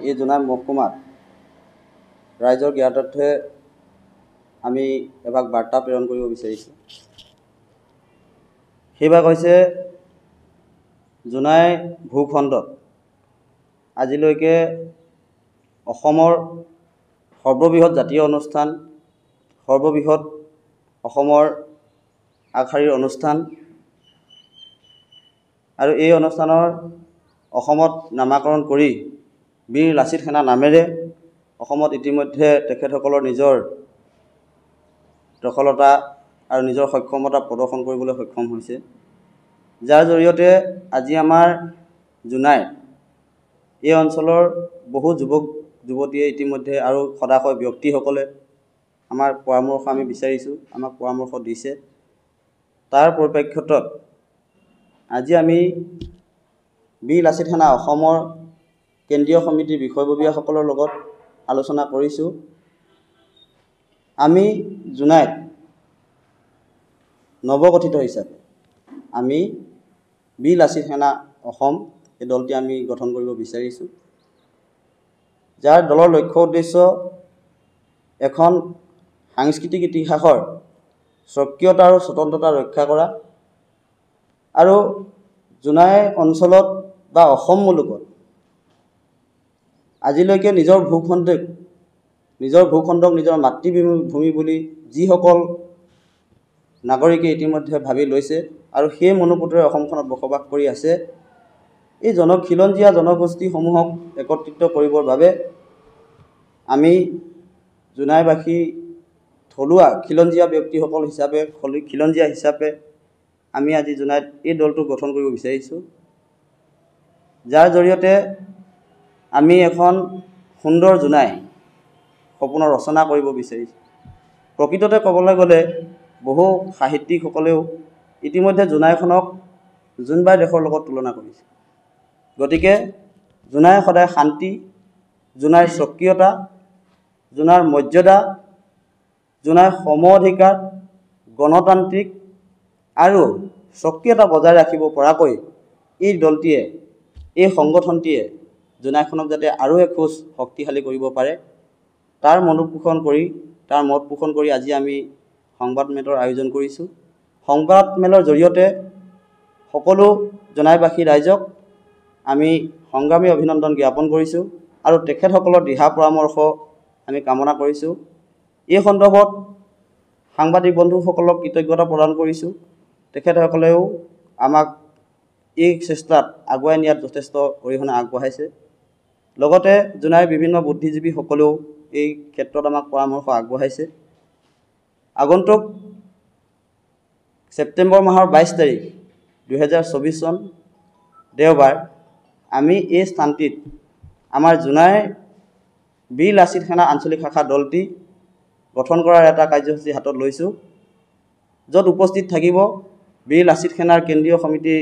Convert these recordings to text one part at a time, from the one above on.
এই জোনাই মহকুমাত ৰাইজৰ জ্ঞাতাৰ্থে আমি এভাগ বাৰ্তা প্ৰেৰণ কৰিব বিচাৰিছোঁ। সেইভাগ হৈছে জোনাই ভূখণ্ডত আজিলৈকে অসমৰ সৰ্ববৃহৎ জাতীয় অনুষ্ঠান, সৰ্ববৃহৎ অসমৰ আগশাৰীৰ অনুষ্ঠান আৰু এই অনুষ্ঠানৰ অসমত নামাকৰণ কৰি বীৰ লাচিত সেনা নামেৰে অসমত ইতিমধ্যে তেখেতসকলৰ নিজৰ দখলতা আৰু নিজৰ সক্ষমতা প্ৰদৰ্শন কৰিবলৈ সক্ষম হৈছে, যাৰ জৰিয়তে আজি আমাৰ জোনাই এই অঞ্চলৰ বহু যুৱক যুৱতীয়ে ইতিমধ্যে আৰু সদাশয় ব্যক্তিসকলে আমাৰ পৰামৰ্শ আমি বিচাৰিছোঁ, আমাক পৰামৰ্শ দিছে। তাৰ পৰিপ্ৰেক্ষিতত আজি আমি বীৰ লাচিত সেনা অসমৰ কেন্দ্ৰীয় সমিতিৰ বিষয়ববীয়াসকলৰ লগত আলোচনা কৰিছোঁ। আমি জোনাইত নৱগঠিত হিচাপে আমি বীৰ লাচিত সেনা অসম এই দলটি আমি গঠন কৰিব বিচাৰিছোঁ, যাৰ দলৰ লক্ষ্য উদ্দেশ্য এখন সাংস্কৃতিক ইতিহাসৰ স্বকীয়তা আৰু স্বতন্ত্ৰতা ৰক্ষা কৰা আৰু জোনাই অঞ্চলত বা অসম মুলুকত আজিলৈকে নিজৰ ভূখণ্ডক নিজৰ মাতৃভূমি বুলি যিসকল নাগৰিকে ইতিমধ্যে ভাবি লৈছে আৰু সেই মনোপুতেৰে অসমখনত বসবাস কৰি আছে, এই খিলঞ্জীয়া জনগোষ্ঠীসমূহক একত্ৰিত কৰিবৰ বাবে আমি জোনাইবাসী থলুৱা খিলঞ্জীয়া ব্যক্তিসকল হিচাপে খিলঞ্জীয়া হিচাপে আমি আজি জোনাইত এই দলটো গঠন কৰিব বিচাৰিছোঁ, যাৰ জৰিয়তে আমি এখন সুন্দৰ জোনাই সপোনৰ ৰচনা কৰিব বিচাৰিছোঁ। প্ৰকৃততে ক'বলৈ গ'লে বহু সাহিত্যিকসকলেও ইতিমধ্যে জোনাইখনক জোনবাই দেশৰ লগত তুলনা কৰিছে। গতিকে জোনাই সদায় শান্তি, জোনাইৰ স্বকীয়তা, জোনাইৰ মৰ্যাদা, জোনাইৰ সম অধিকাৰ, গণতান্ত্ৰিক আৰু স্বকীয়তা বজাই ৰাখিব পৰাকৈ এই দলটিয়ে, এই সংগঠনটিয়ে জোনাইখনক যাতে আৰু এখোজ শক্তিশালী কৰিব পাৰে, তাৰ মত পোষণ কৰি আজি আমি সংবাদ মেলৰ আয়োজন কৰিছোঁ। সংবাদ মেলৰ জৰিয়তে সকলো জোনাইবাসী ৰাইজক আমি সংগ্ৰামী অভিনন্দন জ্ঞাপন কৰিছোঁ আৰু তেখেতসকলৰ দিহা পৰামৰ্শ আমি কামনা কৰিছোঁ। এই সন্দৰ্ভত সাংবাদিক বন্ধুসকলক কৃতজ্ঞতা প্ৰদান কৰিছোঁ। তেখেতসকলেও আমাক এই চেষ্টাত আগুৱাই নিয়াত যথেষ্ট অৰিহণা আগবঢ়াইছে। লগতে জোনাইৰ বিভিন্ন বুদ্ধিজীৱীসকলেও এই ক্ষেত্ৰত আমাক পৰামৰ্শ আগবঢ়াইছে। আগন্তুক ছেপ্টেম্বৰ মাহৰ 22 তাৰিখ 2024 চন দেওবাৰ আমি এই স্থানটিত আমাৰ জোনাইৰ বীৰ লাচিত সেনা আঞ্চলিক শাখা দলটি গঠন কৰাৰ এটা কাৰ্যসূচী হাতত লৈছোঁ, য'ত উপস্থিত থাকিব বীৰ লাচিত সেনাৰ কেন্দ্ৰীয় সমিতিৰ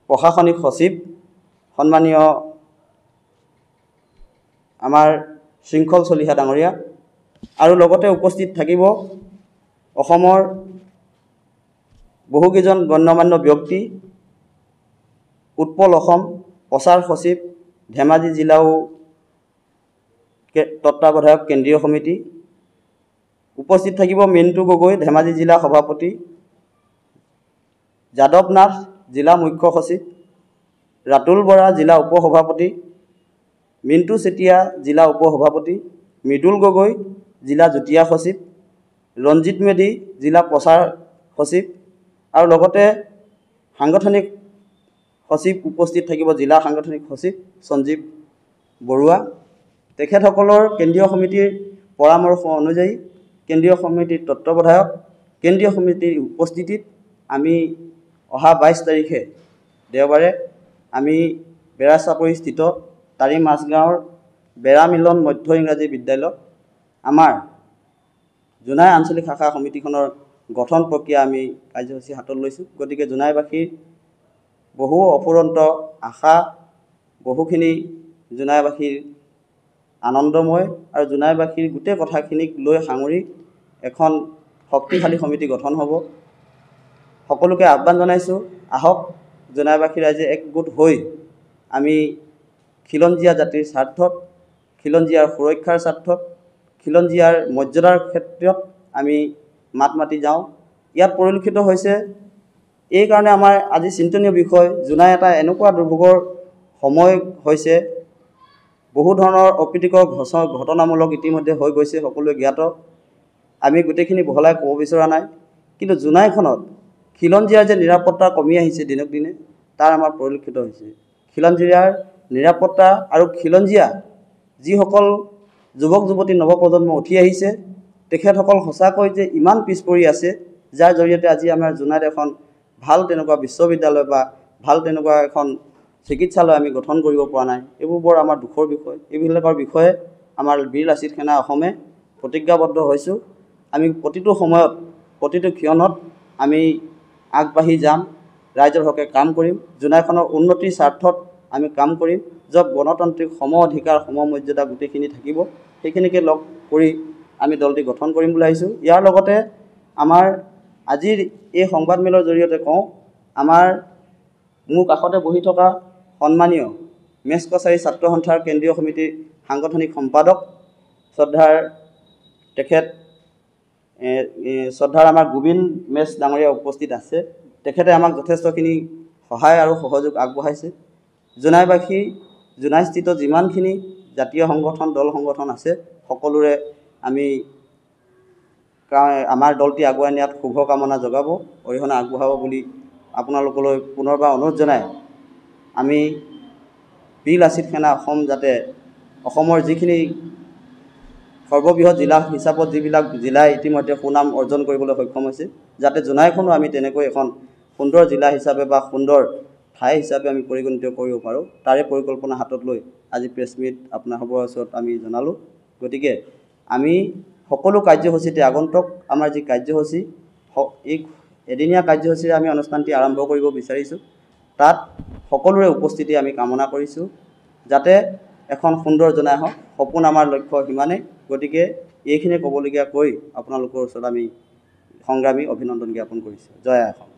প্ৰশাসনিক সচিব সন্মানীয় আমাৰ শৃংখল চলিহা ডাঙৰীয়া, আৰু লগতে উপস্থিত থাকিব অসমৰ বহুকেইজন গণ্যমান্য ব্যক্তি, উৎপল অসম প্ৰচাৰ সচিব ধেমাজি জিলাও তত্ত্বাৱধায়ক কেন্দ্ৰীয় সমিতি, উপস্থিত থাকিব মিণ্টু গগৈ ধেমাজি জিলা সভাপতি, যাদৱ নাথ জিলা মুখ্য সচিব, ৰাতুল বৰা জিলা উপসভাপতি, মিণ্টু চেতিয়া জিলা উপসভাপতি, মৃদুল গগৈ জিলা যুটীয়া সচিব, ৰঞ্জিত মেধি জিলা প্ৰচাৰ সচিব আৰু লগতে সাংগঠনিক সচিব উপস্থিত থাকিব জিলা সাংগঠনিক সচিব সঞ্জীৱ বৰুৱা। তেখেতসকলৰ কেন্দ্ৰীয় সমিতিৰ পৰামৰ্শ অনুযায়ী কেন্দ্ৰীয় সমিতিৰ তত্ত্বাৱধায়ক কেন্দ্ৰীয় সমিতিৰ উপস্থিতিত আমি অহা 22 তাৰিখে দেওবাৰে আমি বেৰাচাপৰিস্থিত তাৰি মাছগাঁৱৰ বেৰা মিলন মধ্য ইংৰাজী বিদ্যালয়ত আমাৰ জোনাই আঞ্চলিক শাখা সমিতিখনৰ গঠন প্ৰক্ৰিয়া আমি কাৰ্যসূচী হাতত লৈছোঁ। গতিকে জোনাইবাসীৰ বহু অফুৰন্ত আশা, বহুখিনি জোনাইবাসীৰ আনন্দময় আৰু জোনাইবাসীৰ গোটেই কথাখিনিক লৈ সাঙুৰি এখন শক্তিশালী সমিতি গঠন হ'ব। সকলোকে আহ্বান জনাইছোঁ, আহক জোনাইবাসী ৰাইজে একগোট হৈ আমি খিলঞ্জীয়া জাতিৰ স্বাৰ্থত, খিলঞ্জীয়াৰ সুৰক্ষাৰ স্বাৰ্থত, খিলঞ্জীয়াৰ মৰ্যাদাৰ ক্ষেত্ৰত আমি মাত মাতি যাওঁ। ইয়াত পৰিলক্ষিত হৈছে এইকাৰণে আমাৰ আজি চিন্তনীয় বিষয়, জোনাই এটা এনেকুৱা দুৰ্ভোগৰ সময় হৈছে, বহু ধৰণৰ অপ্ৰীতিকৰ ঘটনামূলক ইতিমধ্যে হৈ গৈছে, সকলোৱে জ্ঞাত। আমি গোটেইখিনি বহলাই ক'ব বিচৰা নাই, কিন্তু জোনাইখনত খিলঞ্জীয়াৰ যে নিৰাপত্তা কমি আহিছে দিনক দিনে, তাৰ আমাৰ পৰিলক্ষিত হৈছে। খিলঞ্জীয়াৰ নিৰাপত্তা আৰু খিলঞ্জীয়া যিসকল যুৱক যুৱতী নৱপ্ৰজন্ম উঠি আহিছে, তেখেতসকল সঁচাকৈ যে ইমান পিছ পৰি আছে, যাৰ জৰিয়তে আজি আমাৰ জোনাইত এখন ভাল তেনেকুৱা বিশ্ববিদ্যালয় বা ভাল তেনেকুৱা এখন চিকিৎসালয় আমি গঠন কৰিব পৰা নাই। এইবোৰ বৰ আমাৰ দুখৰ বিষয়। এইবিলাকৰ বিষয়ে আমাৰ বীৰ লাচিত সেনা অসমে প্ৰতিজ্ঞাবদ্ধ হৈছোঁ। আমি প্ৰতিটো সময়ত, প্ৰতিটো ক্ষণত আমি আগবাঢ়ি যাম, ৰাইজৰ হকে কাম কৰিম, জোনাইখনৰ উন্নতিৰ স্বাৰ্থত আমি কাম কৰিম, য'ত গণতান্ত্ৰিক সম অধিকাৰ সম মৰ্যাদা গোটেইখিনি থাকিব, সেইখিনিকে লগ কৰি আমি দলটি গঠন কৰিম বুলি আহিছোঁ। ইয়াৰ লগতে আমাৰ আজিৰ এই সংবাদমেলৰ জৰিয়তে কওঁ, আমাৰ মোৰ কাষতে বহি থকা সন্মানীয় মেচ কছাৰী ছাত্ৰ সন্থাৰ কেন্দ্ৰীয় সমিতিৰ সাংগঠনিক সম্পাদক শ্ৰদ্ধাৰ আমাৰ গোবিন মেচ ডাঙৰীয়া উপস্থিত আছে। তেখেতে আমাক যথেষ্টখিনি সহায় আৰু সহযোগ আগবঢ়াইছে। জোনাইবাসী, জোনাইস্থিত যিমানখিনি জাতীয় সংগঠন, দল সংগঠন আছে, সকলোৰে আমি আমাৰ দলটি আগুৱাই নিয়াত শুভকামনা জগাব, অৰিহণা আগবঢ়াব বুলি আপোনালোকলৈ পুনৰবাৰ অনুৰোধ জনাই, আমি বীৰ লাচিত সেনা অসম যাতে অসমৰ যিখিনি সৰ্ববৃহৎ জিলা হিচাপত যিবিলাক জিলাই ইতিমধ্যে সুনাম অৰ্জন কৰিবলৈ সক্ষম হৈছে, যাতে জোনাইখনো আমি তেনেকৈ এখন সুন্দৰ জিলা হিচাপে বা সুন্দৰ ঠাই হিচাপে আমি পৰিগণিত কৰিব পাৰোঁ, তাৰে পৰিকল্পনা হাতত লৈ আজি প্ৰেছ মিট আপোনালোকৰ ওচৰত আমি জনালোঁ। গতিকে আমি সকলো কাৰ্যসূচীতে আগন্তুক আমাৰ যি কাৰ্যসূচী, এই এদিনীয়া কাৰ্যসূচীৰে আমি অনুষ্ঠানটি আৰম্ভ কৰিব বিচাৰিছোঁ। তাত সকলোৰে উপস্থিতি আমি কামনা কৰিছোঁ, যাতে এখন সুন্দৰ জোনাই হওক। সপোন আমাৰ লক্ষ্য সিমানেই। গতিকে এইখিনি ক'বলগীয়া কৈ আপোনালোকৰ ওচৰত আমি সংগ্ৰামী অভিনন্দন জ্ঞাপন কৰিছোঁ। জয় আই অসম।